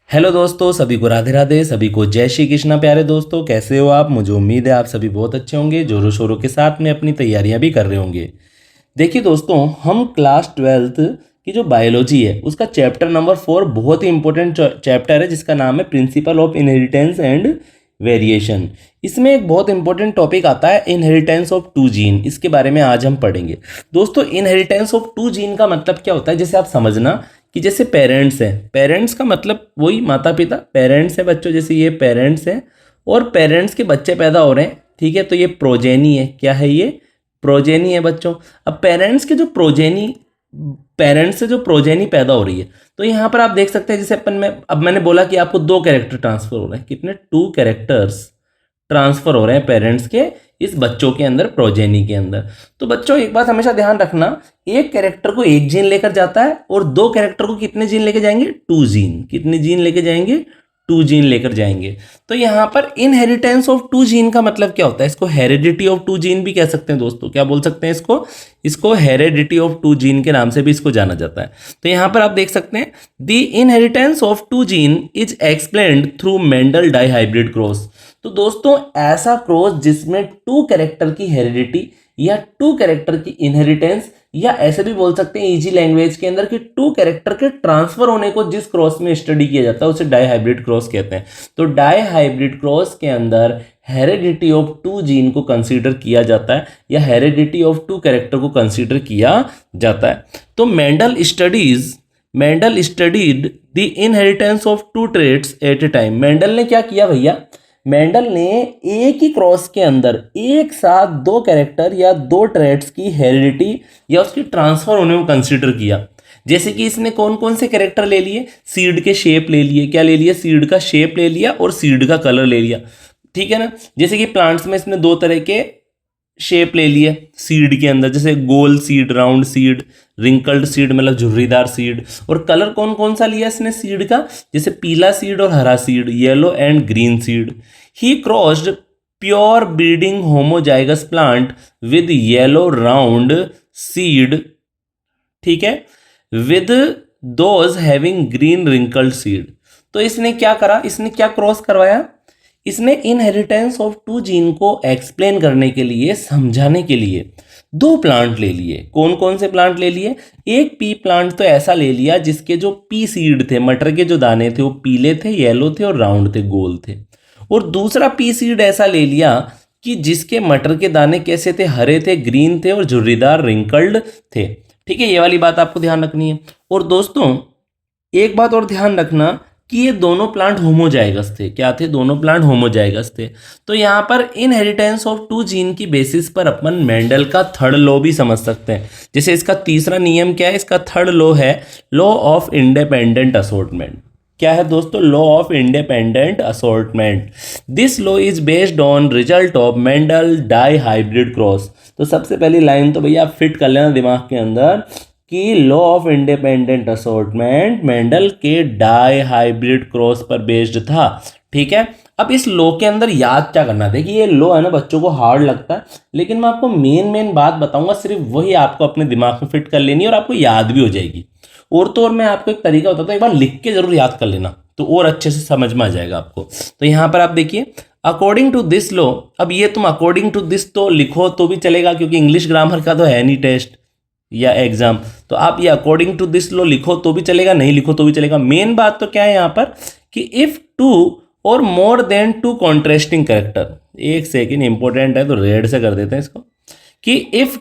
Hello दोस्तों, सभी को राधे राधे, सभी को जय श्री कृष्णा। प्यारे दोस्तों, कैसे हो आप? मुझे उम्मीद है आप सभी बहुत अच्छे होंगे, जोरों शोरों के साथ में अपनी तैयारियां भी कर रहे होंगे। देखिए दोस्तों, हम क्लास 12th की जो बायोलॉजी है उसका चैप्टर नंबर 4 बहुत ही इंपॉर्टेंट चैप्टर है, जिसका नाम है principle of inheritance and variation. इसमें एक बहुत इंपॉर्टेंट टॉपिक आता है इनहेरिटेंस ऑफ टू जीन। इसके बारे में आज हम पढ़ेंगे। दोस्तों, इनहेरिटेंस ऑफ टू जीन का मतलब क्या होता है? जैसे आप समझना कि जैसे पेरेंट्स हैं, पेरेंट्स का मतलब वही माता पिता, पेरेंट्स है बच्चों, जैसे ये पेरेंट्स हैं और पेरेंट्स के बच्चे पैदा हो रहे हैं, ठीक है, तो ये प्रोजेनी है। क्या है ये? प्रोजेनी है बच्चों। अब पेरेंट्स के जो प्रोजेनी, पेरेंट्स से जो प्रोजेनी पैदा हो रही है, तो यहाँ पर आप देख सकते हैं जैसे अपन में, अब मैंने बोला कि आपको 2 कैरेक्टर ट्रांसफर हो रहे हैं। कितने? 2 कैरेक्टर्स ट्रांसफर हो रहे हैं पेरेंट्स के इस बच्चों के अंदर, प्रोजेनी के अंदर। तो बच्चों एक बात हमेशा ध्यान रखना, एक कैरेक्टर को एक जीन लेकर जाता है और 2 कैरेक्टर को कितने जीन लेके जाएंगे? 2 जीन। कितने जीन लेके जाएंगे? 2 जीन लेकर जाएंगे। तो यहाँ पर इनहेरिटेंस ऑफ 2 जीन का मतलब क्या होता है? इसको हेरिडिटी ऑफ 2 जीन भी कह सकते हैं दोस्तों। क्या बोल सकते हैं इसको हेरिडिटी ऑफ 2 जीन के नाम से भी इसको जाना जाता है। तो यहाँ पर आप देख सकते हैं, the inheritance of 2 gene is explained through Mendel dihybrid cross. तो दोस्तों, ऐसा क्रॉस जिसमें 2 कैरेक्टर की हेरिडिटी या 2 कैरेक्टर की इनहेरिटेंस, या ऐसे भी बोल सकते हैं इजी लैंग्वेज के अंदर कि 2 कैरेक्टर के ट्रांसफर होने को जिस क्रॉस में स्टडी किया जाता है उसे डाइहाइब्रिड क्रॉस कहते हैं। तो डाइहाइब्रिड क्रॉस के अंदर हेरिडिटी ऑफ 2 जीन को कंसीडर किया जाता है, या हेरिडिटी ऑफ 2 कैरेक्टर को कंसीडर किया जाता है। तो Mendel studied the inheritance of 2 traits at a time. Mendel ने क्या किया भैया? मेंडल ने एक ही क्रॉस के अंदर एक साथ 2 कैरेक्टर या 2 ट्रेट्स की हेरिडिटी या उसकी ट्रांसफर होने को कंसीडर किया। जैसे कि इसने कौन कौन से कैरेक्टर ले लिए? सीड के शेप ले लिए। क्या ले लिए? सीड का शेप ले लिया और सीड का कलर ले लिया, ठीक है ना। जैसे कि प्लांट्स में इसने 2 तरह के शेप ले लिए सीड के अंदर, जैसे गोल seed, round seed, wrinkled seed मतलब झुर्रीदार सीड। और कलर कौन कौन सा लिया इसने सीड का? जैसे पीला सीड और हरा seed, yellow and green seed. He crossed pure breeding homozygous plant with yellow round seed, ठीक है, with those having green wrinkled seed. तो इसने क्या करा? इसने क्या क्रॉस करवाया? इसने इनहेरिटेंस ऑफ 2 जीन को एक्सप्लेन करने के लिए, समझाने के लिए 2 प्लांट ले लिए। कौन कौन से प्लांट ले लिए? एक पी प्लांट तो ऐसा ले लिया जिसके जो पी सीड थे, मटर के जो दाने थे, वो पीले थे, येलो थे और राउंड थे, गोल थे। और दूसरा पी सीड ऐसा ले लिया कि जिसके मटर के दाने कैसे थे? हरे थे, ग्रीन थे और झुर्रीदार, रिंकल्ड थे, ठीक है। ये वाली बात आपको ध्यान रखनी है। और दोस्तों एक बात और ध्यान रखना कि ये दोनों प्लांट होमोजाइगस थे। क्या थे? दोनों प्लांट होमोजाइगस थे। तो यहाँ पर इनहेरिटेंस ऑफ 2 जीन की बेसिस पर अपन मेंडल का थर्ड लॉ भी समझ सकते हैं। जैसे इसका तीसरा नियम क्या है? इसका थर्ड लॉ है लॉ ऑफ इंडिपेंडेंट असॉर्टमेंट। क्या है दोस्तों? Law of independent assortment. This law is based on result of Mendel dihybrid cross. तो सबसे पहली लाइन तो भैया आप फिट कर लेना दिमाग के अंदर कि law of independent assortment Mendel के डाई हाइब्रिड क्रॉस पर बेस्ड था, ठीक है। अब इस लॉ के अंदर याद क्या करना? देखिए ये लॉ है ना, बच्चों को हार्ड लगता है, लेकिन मैं आपको मेन बात बताऊंगा, सिर्फ वही आपको अपने दिमाग में फिट कर लेनी है और आपको याद भी हो जाएगी। और तो और मैं आपको एक तरीका बताता हूँ, एक बार लिख के जरूर याद कर लेना तो और अच्छे से समझ में आ जाएगा आपको। तो यहाँ पर आप देखिए, अकॉर्डिंग टू दिस लॉ। अब ये तुम अकॉर्डिंग टू दिस तो लिखो तो भी चलेगा, क्योंकि इंग्लिश ग्रामर का तो है नहीं टेस्ट या एग्जाम, तो आप ये अकॉर्डिंग टू दिस लॉ लिखो तो भी चलेगा, नहीं लिखो तो भी चलेगा। मेन बात तो क्या है यहाँ पर कि if 2 or more than 2 contrasting character, एक सेकेंड इंपॉर्टेंट है तो रेड से कर देते हैं इसको, कि if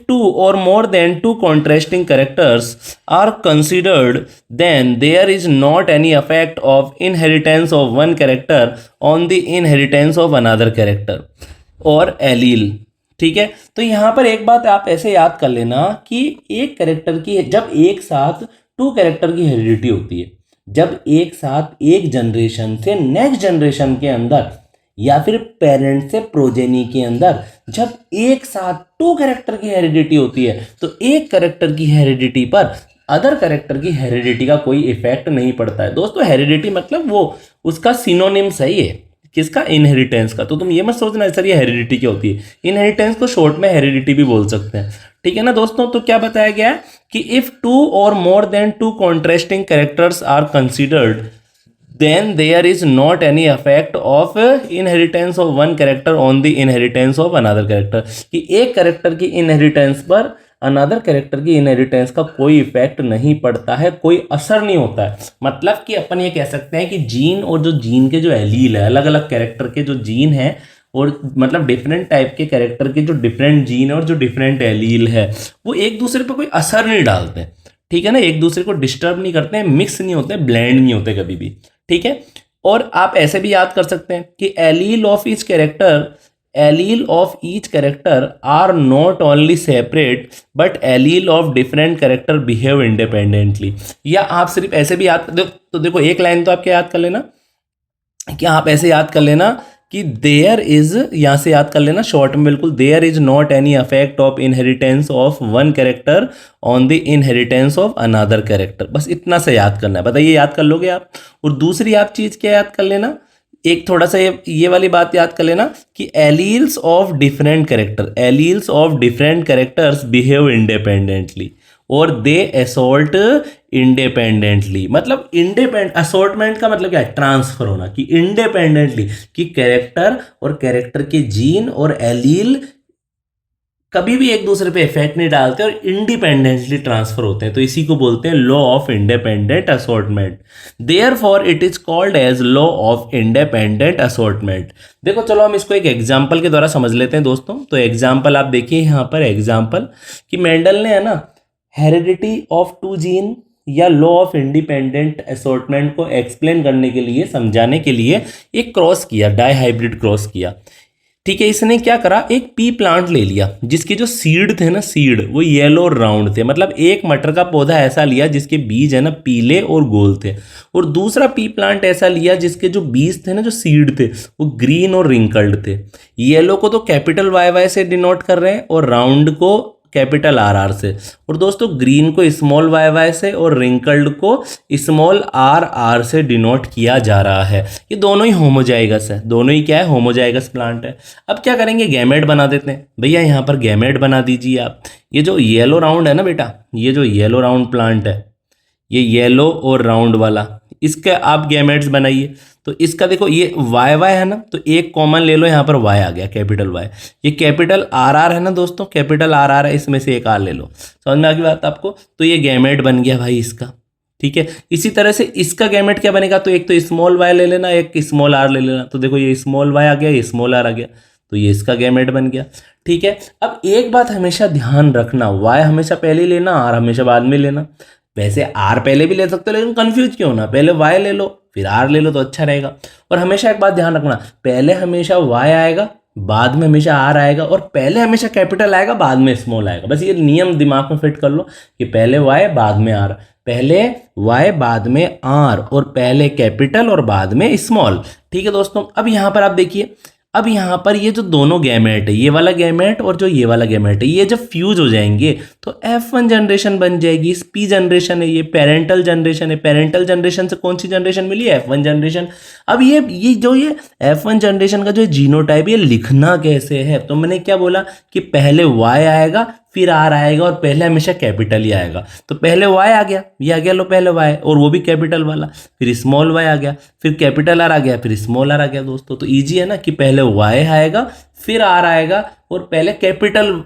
two or more than 2 contrasting characters are considered, then there is not any effect of inheritance of one character on the inheritance of another character और एलील, ठीक है। तो यहाँ पर एक बात आप ऐसे याद कर लेना कि एक कैरेक्टर की, जब एक साथ 2 कैरेक्टर की हेरिडिटी होती है, जब एक साथ एक जनरेशन से नेक्स्ट जनरेशन के अंदर या फिर पेरेंट से प्रोजेनी के अंदर जब एक साथ 2 कैरेक्टर की हेरिडिटी होती है, तो एक कैरेक्टर की हेरिडिटी पर अदर कैरेक्टर की हेरिडिटी का कोई इफेक्ट नहीं पड़ता है। दोस्तों हेरिडिटी मतलब वो उसका सिनोनिम सही है, किसका? इनहेरिटेंस का। तो तुम ये मत सोचना सर ये हेरिडिटी क्या होती है, इनहेरिटेंस को शॉर्ट में हेरिडिटी भी बोल सकते हैं, ठीक है ना दोस्तों। तो क्या बताया गया है कि if 2 or more than 2 contrasting characters are considered, then there is not any effect of inheritance of one character on the inheritance of another character, कि एक कैरेक्टर की इनहेरिटेंस पर अनदर कैरेक्टर की इनहेरिटेंस का कोई इफेक्ट नहीं पड़ता है, कोई असर नहीं होता है। मतलब कि अपन ये कह सकते हैं कि जीन और जो जीन के जो एलील है, अलग अलग कैरेक्टर के जो जीन है और मतलब डिफरेंट टाइप के कैरेक्टर के जो डिफरेंट जीन और जो डिफरेंट एलील है, वो एक दूसरे पर कोई असर नहीं डालते, ठीक है ना, एक दूसरे को डिस्टर्ब नहीं करते हैं, मिक्स नहीं होते, ब्लेंड नहीं होते कभी भी, ठीक है। और आप ऐसे भी याद कर सकते हैं कि allele of each character are not only separate but allele of different character behave independently. या आप सिर्फ ऐसे भी याद कर, तो देखो एक लाइन तो आपके याद कर लेना, क्या आप ऐसे याद कर लेना कि देयर इज, यहां से याद कर लेना शॉर्ट में बिल्कुल, there is not any affect of inheritance of one character on the inheritance of another character. बस इतना से याद करना है, बताइए याद कर लोगे आप। और दूसरी आप चीज क्या याद कर लेना, एक थोड़ा सा ये वाली बात याद कर लेना कि alleles of different characters behave independently और दे असॉल्ट इंडिपेंडेंटली। मतलब असॉर्टमेंट का मतलब क्या है, ट्रांसफर होना, कि इंडिपेंडेंटली, कि कैरेक्टर और कैरेक्टर के जीन और एलील कभी भी एक दूसरे पे इफेक्ट नहीं डालते और इंडिपेंडेंटली ट्रांसफर होते हैं, तो इसी को बोलते हैं law of independent assortment. Therefore it is called as law of independent assortment. देखो चलो हम इसको एक एग्जांपल के द्वारा समझ लेते हैं दोस्तों। तो एग्जांपल आप देखिए यहाँ पर, एग्जांपल कि मेंडल ने है ना हेरिडिटी ऑफ टू जीन या लॉ ऑफ इंडिपेंडेंट असॉर्टमेंट को एक्सप्लेन करने के लिए, समझाने के लिए एक क्रॉस किया, डाई हाइब्रिड क्रॉस किया, ठीक है। इसने क्या करा, एक पी प्लांट ले लिया जिसके जो सीड थे ना, सीड वो येलो और राउंड थे, मतलब एक मटर का पौधा ऐसा लिया जिसके बीज है ना पीले और गोल थे, और दूसरा पी प्लांट ऐसा लिया जिसके जो बीज थे ना, जो सीड थे वो ग्रीन और रिंकल्ड थे। येलो को तो कैपिटल वाई से डिनोट कर रहे हैं और राउंड को कैपिटल आर से, और दोस्तों ग्रीन को स्मॉल वाई से और रिंकल्ड को स्मॉल आर से डिनोट किया जा रहा है। ये दोनों ही होमोजाइगस है, दोनों ही क्या है, होमोजाइगस प्लांट है। अब क्या करेंगे, गैमेट बना देते हैं। भैया यहाँ पर गैमेट बना दीजिए आप। ये जो येलो राउंड है ना बेटा, ये जो येलो राउंड प्लांट है, ये येलो और राउंड वाला, इसके आप गैमेट्स बनाइए। तो इसका देखो ये वाई है ना, तो एक कॉमन ले लो, यहाँ पर वाई आ गया, कैपिटल वाई। ये कैपिटल आर है ना दोस्तों, कैपिटल आर है, इसमें से एक आर ले लो। समझ में आ गई बात आपको। तो ये गैमेट बन गया भाई इसका, ठीक है। इसी तरह से इसका गैमेट क्या बनेगा, तो एक तो स्मॉल वाई ले लेना, एक स्मॉल आर ले लेना। तो देखो ये स्मॉल वाई आ गया, ये स्मॉल आर आ गया, तो ये इसका गैमेट बन गया, ठीक है। अब एक बात हमेशा ध्यान रखना, वाई हमेशा पहले लेना, आर हमेशा बाद में लेना। वैसे आर पहले भी ले सकते हो, लेकिन कंफ्यूज क्यों होना, पहले वाई ले लो फिर आर ले लो तो अच्छा रहेगा। और हमेशा एक बात ध्यान रखना, पहले हमेशा वाई आएगा, बाद में हमेशा आर आएगा, और पहले हमेशा कैपिटल आएगा, बाद में स्मॉल आएगा। बस ये नियम दिमाग में फिट कर लो कि पहले वाई बाद में आर, पहले वाई बाद में आर, और पहले कैपिटल और बाद में स्मॉल, ठीक है दोस्तों। अब यहाँ पर आप देखिए, अब यहाँ पर ये जो दोनों गैमेट है, ये वाला गैमेट और जो ये वाला गैमेट है, ये जब फ्यूज हो जाएंगे तो F1 जनरेशन बन जाएगी। इस P जनरेशन है, ये पेरेंटल जनरेशन है। पेरेंटल जनरेशन से कौन सी जनरेशन मिली, F1 जनरेशन। अब ये जो ये F1 जनरेशन का जो जीनोटाइप, ये लिखना कैसे है, तो मैंने क्या बोला कि पहले Y आएगा फिर आर आएगा, और पहले हमेशा कैपिटल ही आएगा। तो पहले वाई आ गया, ये आ गया लो पहले वाई, और वो भी कैपिटल वाला, फिर स्मॉल वाई आ गया, फिर कैपिटल आर आ गया, फिर स्मॉल आर आ गया दोस्तों। तो इजी है ना कि पहले वाई आएगा फिर आर आएगा, और पहले कैपिटल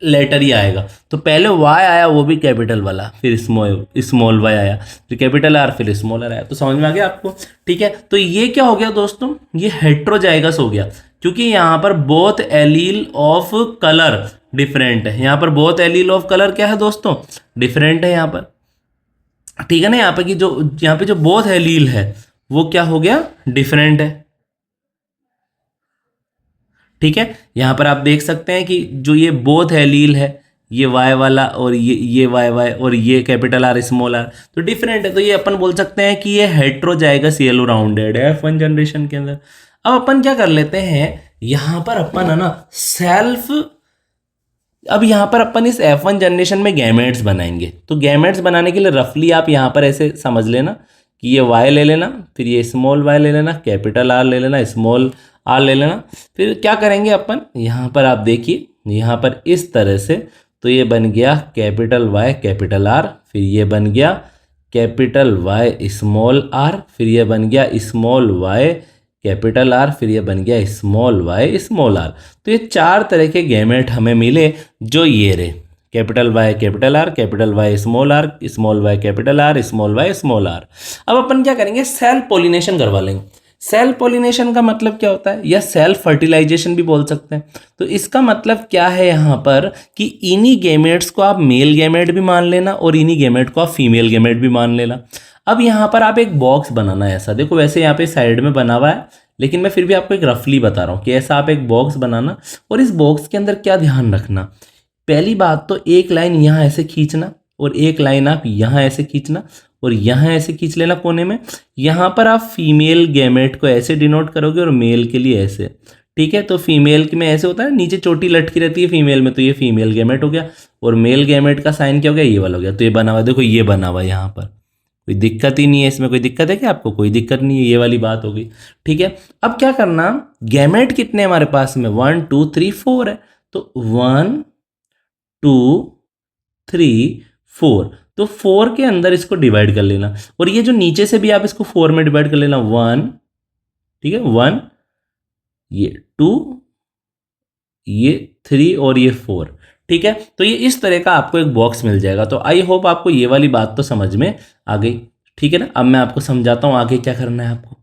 लेटर ही आएगा। तो पहले वाई आया, वो भी कैपिटल वाला, फिर स्मॉल वाई आया, फिर कैपिटल आर, फिर स्मॉल आर आया। तो समझ में आ गया आपको, ठीक है। तो ये क्या हो गया दोस्तों, ये हेट्रोजाइगस हो गया, क्योंकि यहाँ पर both allele of colour different है। यहाँ पर बोथ एलील ऑफ कलर क्या है दोस्तों, डिफरेंट है यहाँ पर, ठीक है ना। यहाँ पे जो बोथ एलील है वो क्या हो गया, डिफरेंट है, ठीक है। यहाँ पर आप देख सकते हैं कि जो ये बोथ एलील है, ये वाई वाला और ये वाई और ये कैपिटल आर स्मॉल आर, तो डिफरेंट है। तो ये अपन बोल सकते हैं कि ये हेट्रोजाइगस येलो राउंडेड है F1 जनरेशन के अंदर। अब अपन क्या कर लेते हैं, यहाँ पर अपन है ना अब यहाँ पर अपन इस F1 जनरेशन में गैमेट्स बनाएंगे। तो गैमेट्स बनाने के लिए रफली आप यहाँ पर ऐसे समझ लेना कि ये वाई ले लेना, फिर ये स्मॉल वाई ले लेना, कैपिटल आर ले लेना, स्मॉल आर ले लेना। फिर क्या करेंगे अपन, यहाँ पर आप देखिए, यहाँ पर इस तरह से, तो ये बन गया कैपिटल वाई कैपिटल आर, फिर ये बन गया कैपिटल वाई स्मॉल आर, फिर ये बन गया स्मॉल वाई कैपिटल आर, फिर ये बन गया स्मॉल वाई स्मॉल आर। तो ये 4 तरह के गैमेट हमें मिले, जो ये रहे capital Y capital R, capital Y small R, small Y capital R, small Y small R. अब अपन क्या करेंगे, सेल्फ पॉलिनेशन करवा लेंगे। सेल्फ पॉलिनेशन का मतलब क्या होता है, या सेल्फ फर्टिलाइजेशन भी बोल सकते हैं। तो इसका मतलब क्या है यहाँ पर कि इन्हीं गैमेट्स को आप मेल गैमेट भी मान लेना और इन्हीं गैमेट को आप फीमेल गैमेट भी मान लेना। अब यहाँ पर आप एक बॉक्स बनाना है ऐसा, देखो वैसे यहाँ पे साइड में बना हुआ है, लेकिन मैं फिर भी आपको एक रफली बता रहा हूँ कि ऐसा आप एक बॉक्स बनाना। और इस बॉक्स के अंदर क्या ध्यान रखना, पहली बात तो एक लाइन यहाँ ऐसे खींचना और एक लाइन आप यहाँ ऐसे खींचना और यहाँ ऐसे खींच लेना कोने में। यहाँ पर आप फीमेल गैमेट को ऐसे डिनोट करोगे और मेल के लिए ऐसे, ठीक है। तो फीमेल में ऐसे होता है, नीचे चोटी लटकी रहती है फीमेल में, तो ये फीमेल गैमेट हो गया। और मेल गैमेट का साइन क्या हो गया, ये वाला हो गया। तो ये बना हुआ, देखो ये बना हुआ यहाँ पर, कोई दिक्कत ही नहीं है इसमें। कोई दिक्कत है क्या आपको? कोई दिक्कत नहीं है, ये वाली बात हो गई, ठीक है। अब क्या करना, गैमेट कितने हमारे पास में, 1 2 3 4 है। तो 1 2 3 4, तो 4 के अंदर इसको डिवाइड कर लेना। और ये जो नीचे से भी आप इसको 4 में डिवाइड कर लेना, 1, ठीक है, 1, ये 2, ये 3 और ये 4, ठीक है। तो ये इस तरह का आपको एक बॉक्स मिल जाएगा। तो आई होप आपको ये वाली बात तो समझ में आ गई, ठीक है ना। अब मैं आपको समझाता हूँ आगे क्या करना है आपको।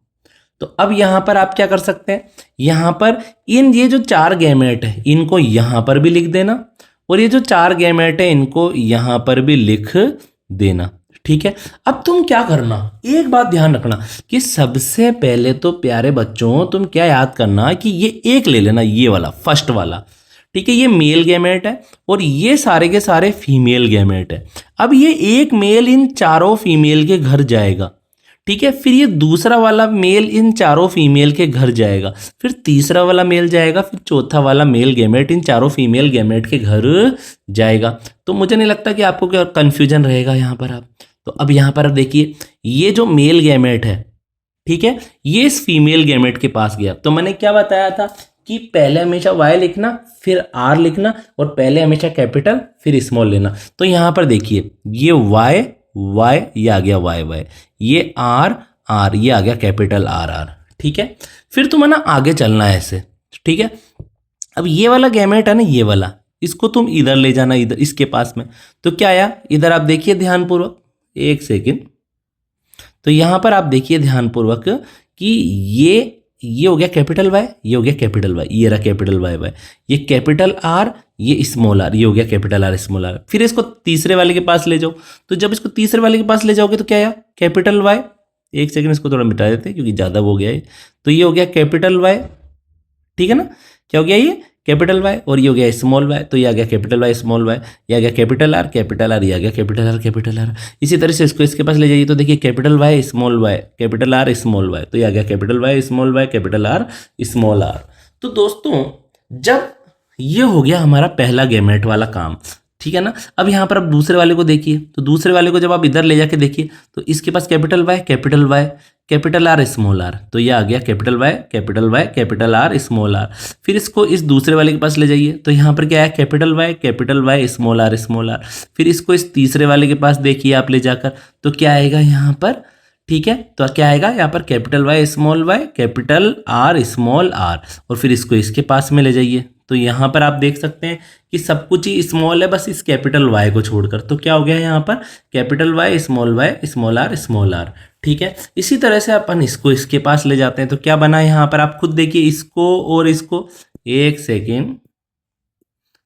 तो अब यहाँ पर आप क्या कर सकते हैं, यहाँ पर ये जो 4 गैमेट है इनको यहाँ पर भी लिख देना, और ये जो 4 गैमेट है इनको यहाँ पर भी लिख देना, ठीक है। अब तुम क्या करना, एक बात ध्यान रखना कि सबसे पहले तो प्यारे बच्चों तुम क्या याद करना कि ये एक ले लेना, ये वाला फर्स्ट वाला, ठीक है। ये मेल गैमेट है और ये सारे के सारे फीमेल गैमेट है। अब ये एक मेल इन चारों फीमेल के घर जाएगा, ठीक है। फिर ये दूसरा वाला मेल इन चारों फीमेल के घर जाएगा, फिर तीसरा वाला मेल जाएगा, फिर चौथा वाला मेल गैमेट इन चारों फीमेल गैमेट के घर जाएगा। तो मुझे नहीं लगता कि आपको क्या कन्फ्यूजन रहेगा यहाँ पर। आप तो अब यहाँ पर देखिए, ये जो मेल गैमेट है, ठीक है, ये इस फीमेल गैमेट के पास गया। तो मैंने क्या बताया था कि पहले हमेशा वाई लिखना, फिर आर लिखना, और पहले हमेशा कैपिटल फिर स्मॉल लेना। तो यहाँ पर देखिए, ये वाई वाई, ये आ गया वाई वाई, ये आर आर, ये आ गया कैपिटल आर आर, ठीक है। फिर तुम है ना आगे चलना है ऐसे, ठीक है। अब ये वाला गैमेट है ना, ये वाला, इसको तुम इधर ले जाना, इधर इसके पास में। तो क्या आया इधर, आप देखिए ध्यानपूर्वक, एक सेकेंड। तो यहाँ पर आप देखिए ध्यानपूर्वक कि ये हो गया कैपिटल वाई, ये हो गया कैपिटल वाई, ये रहा कैपिटल वाई वाई, ये कैपिटल आर, ये स्मॉल आर, ये हो गया कैपिटल आर स्मॉल आर। फिर इसको तीसरे वाले के पास ले जाओ। तो जब इसको तीसरे वाले के पास ले जाओगे तो क्या आया, कैपिटल वाई, एक सेकंड इसको थोड़ा मिटा देते हैं क्योंकि ज़्यादा हो गया है। तो ये हो गया कैपिटल वाई, ठीक है ना। क्या हो गया, ये कैपिटल वाई, और ये हो गया स्मॉल वाई। तो ये आ गया कैपिटल वाई स्मॉल वाई, ये आ गया कैपिटल आर कैपिटल आर, ये आ गया कैपिटल आर कैपिटल आर। इसी तरह से इसको इसके पास ले जाइए। तो देखिए capital Y small Y capital R small Y, तो ये आ गया capital Y small Y capital R small R. तो दोस्तों जब ये हो गया हमारा पहला गैमेट वाला काम, ठीक है ना। अब यहाँ पर आप दूसरे वाले को देखिए। तो दूसरे वाले को जब आप इधर ले जाके देखिए, तो इसके पास capital Y capital R small R, तो ये आ गया capital Y capital R small R. फिर इसको इस दूसरे वाले के पास ले जाइए। तो यहाँ पर क्या है, capital Y small R small R. फिर इसको इस तीसरे वाले के पास देखिए आप ले जाकर, तो क्या आएगा यहाँ पर, ठीक है। तो क्या आएगा यहाँ पर, capital Y capital R small R. और फिर इसको इसके पास में ले जाइए। तो यहाँ पर आप देख सकते हैं कि सब कुछ ही स्मॉल है, बस इस कैपिटल वाई को छोड़कर। तो क्या हो गया यहाँ पर, कैपिटल वाई स्मॉल आर, ठीक है। इसी तरह से अपन इसको इसके पास ले जाते हैं। तो क्या बना यहाँ पर, आप खुद देखिए, इसको और इसको, एक सेकेंड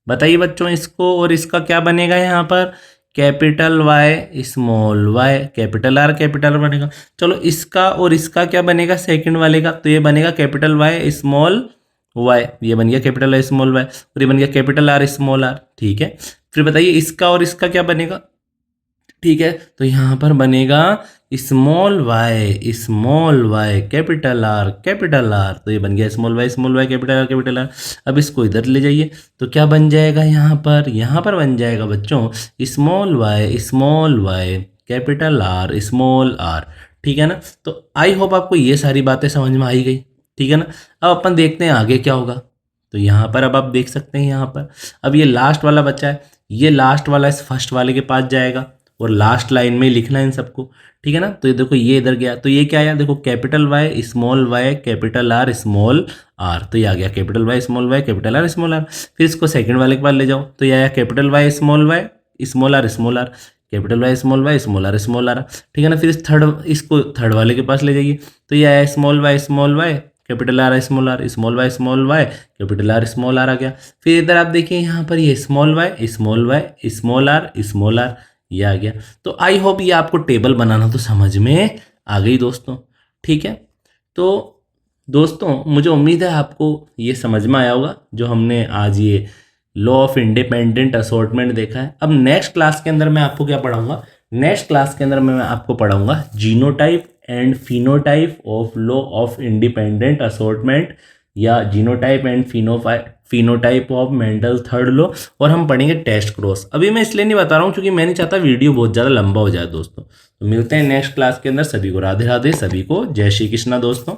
बताइए बच्चों, इसको और इसका क्या बनेगा यहाँ पर, capital Y small Y capital R बनेगा। चलो इसका और इसका क्या बनेगा सेकंड वाले का, तो ये बनेगा कैपिटल वाई स्मॉल वाई, ये बन गया कैपिटल वाई स्मॉल वाई, और ये बन गया कैपिटल आर स्मॉल आर, ठीक है। फिर बताइए इसका और इसका क्या बनेगा, ठीक है। तो यहाँ पर बनेगा स्मॉल वाई कैपिटल आर, तो ये बन गया स्मॉल वाई कैपिटल आर। अब इसको इधर ले जाइए। तो क्या बन जाएगा यहाँ पर बन जाएगा बच्चों small Y capital R small R, ठीक है ना। तो आई होप आपको ये सारी बातें समझ में आई गई, ठीक है ना। अब अपन देखते हैं आगे क्या होगा। तो यहाँ पर अब आप देख सकते हैं, यहाँ पर अब ये लास्ट वाला बच्चा है, ये लास्ट वाला इस फर्स्ट वाले के पास जाएगा, और लास्ट लाइन में लिखना है इन सबको, ठीक है ना। तो ये देखो ये इधर गया, तो ये क्या आया देखो, capital Y small Y capital R small R, तो ये आ गया capital Y small Y capital R small R. फिर इसको सेकंड वाले के पास ले जाओ, तो ये आया capital Y small R small R, capital Y small R, ठीक है ना। फिर इसको थर्ड वाले के पास ले जाइए, तो ये आया small Y capital R small Y capital R small R आ गया। फिर इधर आप देखिए यहाँ पर ये स्मॉल वाई स्मॉल आर ये आ गया। तो आई होप ये आपको टेबल बनाना तो समझ में आ गई दोस्तों, ठीक है। तो दोस्तों मुझे उम्मीद है आपको ये समझ में आया होगा जो हमने आज ये लॉ ऑफ इंडिपेंडेंट असॉर्टमेंट देखा है। अब नेक्स्ट क्लास के अंदर मैं आपको क्या पढ़ाऊंगा, नेक्स्ट क्लास के अंदर मैं आपको पढ़ाऊंगा genotype and phenotype of law of independent assortment, या genotype and phenotype of Mendel third law, और हम पढ़ेंगे टेस्ट क्रॉस। अभी मैं इसलिए नहीं बता रहा हूँ क्योंकि मैं नहीं चाहता वीडियो बहुत ज़्यादा लंबा हो जाए दोस्तों। तो मिलते हैं नेक्स्ट क्लास के अंदर, सभी को राधे राधे, सभी को जय श्री कृष्णा दोस्तों।